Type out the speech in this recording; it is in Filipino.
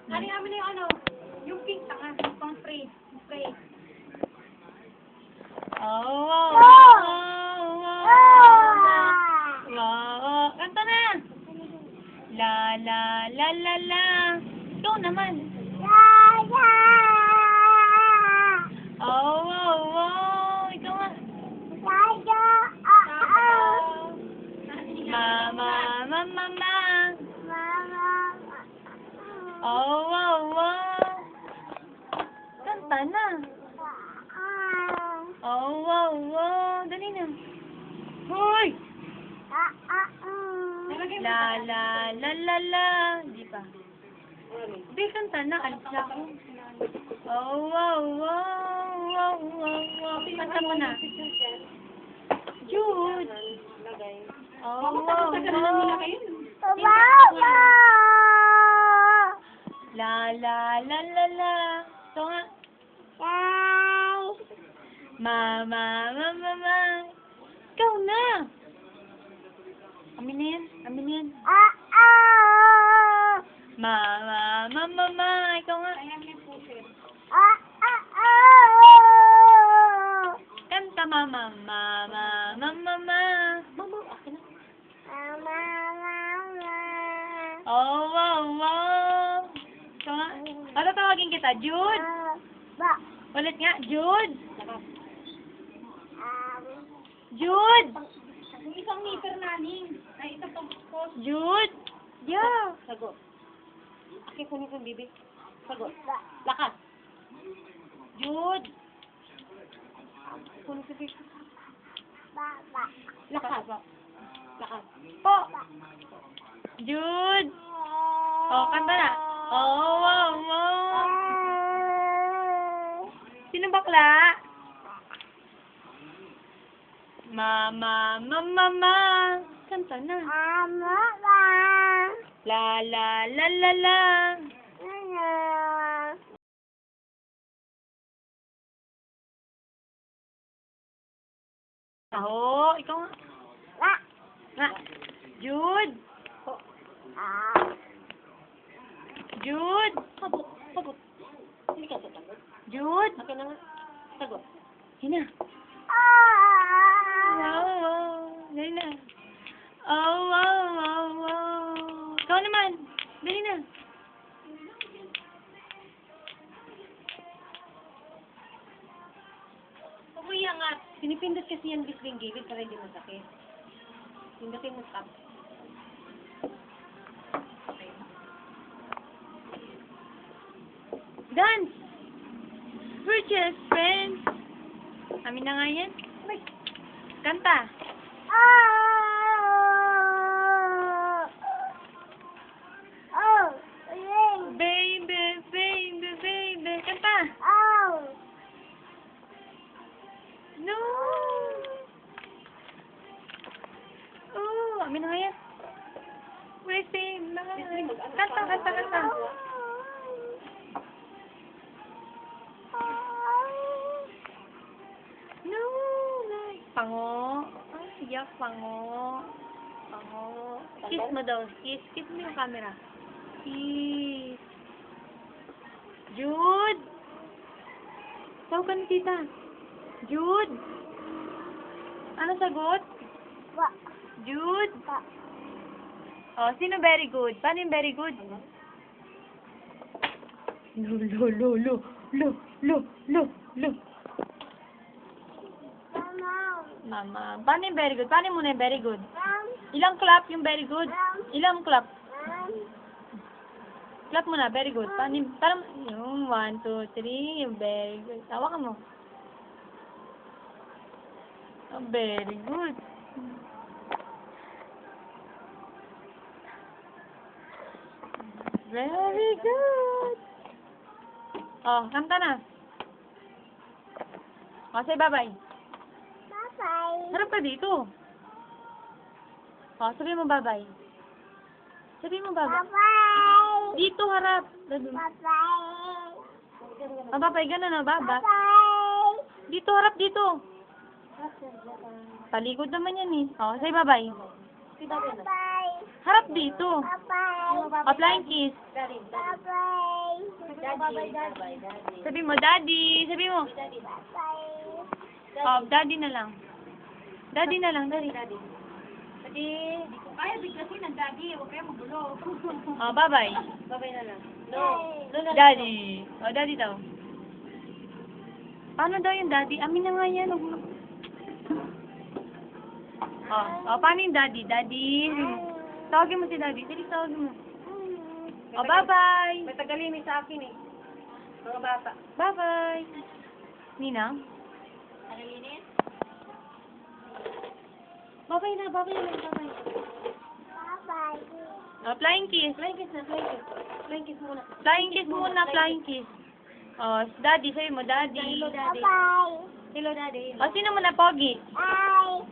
Kali namin na yung ano, yung pink saka, pang spray. Spray. Oh, wow, wow, wow, wow. Kanta na! La, la, la, la, la. Ikaw naman. Oh, wow, wow. Ikaw nga. Mama, mama, mama. Oh, wow, wow. Kanta na. Oh, wow, wow. Dali na. Hoy! La, la, la, la, la. Di pa. Di, kanta na. Alis na ako. Oh, wow, wow, wow, wow, wow. Kanta mo na. Jude. Oh, wow, wow. La, la, la, la, la. Ito nga. Mama, mama, mama. Ikaw na. Amin na yan. Amin na yan. Mama, mama, mama. Ikaw nga. Kanta, mama. Mama, mama, mama. Mama, akin na. Oh, wow, wow. Ikaw nga. Ano tawagin kita? Jude? Ulit nga. Jude? Jude! Isang meter namin. Ay, isang pang-post. Jude! Yeah! Sagot. Aki, kunin ko bibig. Sagot. Lakas. Jude! Kunin ko bibig. Lakas. Lakas. Po! Jude! Oh, kanta na. Oh, wow, wow. Sino bakla? Mama, mama, mama. Kanta na. La, la, la, la, la. Aho, ikaw nga. Nga. Jude! Jude! Sagot. Sagot. Hindi ka sagot. Jude! Akin na nga. Sagot. Hina. Wow, wow. Dali na. Oh, wow, wow, wow. Ikaw naman. Dali na. Umiyangat. Pinipindot kasi yan between gilid para hindi masakit. Pindutin mo stop. Dance! We're just friends. Amin na nga yan. Kanta. Baby, baby, baby. Kanta. No! Oh, amin na nga yan. We're same na. Kanta, kanta, kanta. No! Pango. Ay, yak, pango. Pango. Kiss mo daw. Kiss. Kiss mo yung camera. Kiss. Jude! Tawag ka ni tita. Jude! Ano sagot? Jude? Oh, sino very good? Paano yung very good? Lo, lo, lo, lo, lo, lo, lo, lo. Mama. Paano yung very good? Paano muna yung very good? Ilang clap yung very good? Ilang clap? Clap muna, very good. Paano yung, parang, yung 1, 2, 3, yung very good. Tawa ka mo. Oh, very good. Very good. Oh, kanta na. Oh, say bye-bye. Harap ka dito. Oh, sabihin mo bye-bye. Sabihin mo bye-bye. Dito harap. Oh, bye-bye. Ganun, oh, bye-bye. Dito, harap dito. Talikod naman yan eh. Oh, say bye-bye. Harap dito. Bye-bye. Oh, flying kiss. Bye-bye. Bye-bye, Daddy. Sabi mo, Daddy. Sabi mo. Oh, Daddy na lang. Daddy na lang, Daddy. Daddy. Kaya biglasin ang Daddy. Huwag kayo magulo. Oh, bye-bye. Bye-bye na lang. No. No na lang. Daddy. Oh, Daddy daw. Paano daw yung Daddy? Amin na nga yan. Oh, paano yung Daddy? Daddy. Tawagin mo si Daddy. Dali, tawagin mo. Oh, bye-bye. May tagalini sa akin eh. Mga bata. Bye-bye. Ninang? Tagalini? Bye-bye na, bye-bye na, bye-bye. Oh, flying kiss. Flying kiss na, flying kiss. Flying kiss muna. Flying kiss muna, flying kiss. Oh, Daddy, sabi mo, Daddy. Hello, Daddy. Hello, Daddy. Oh, sino mo na, Pogi? Bye.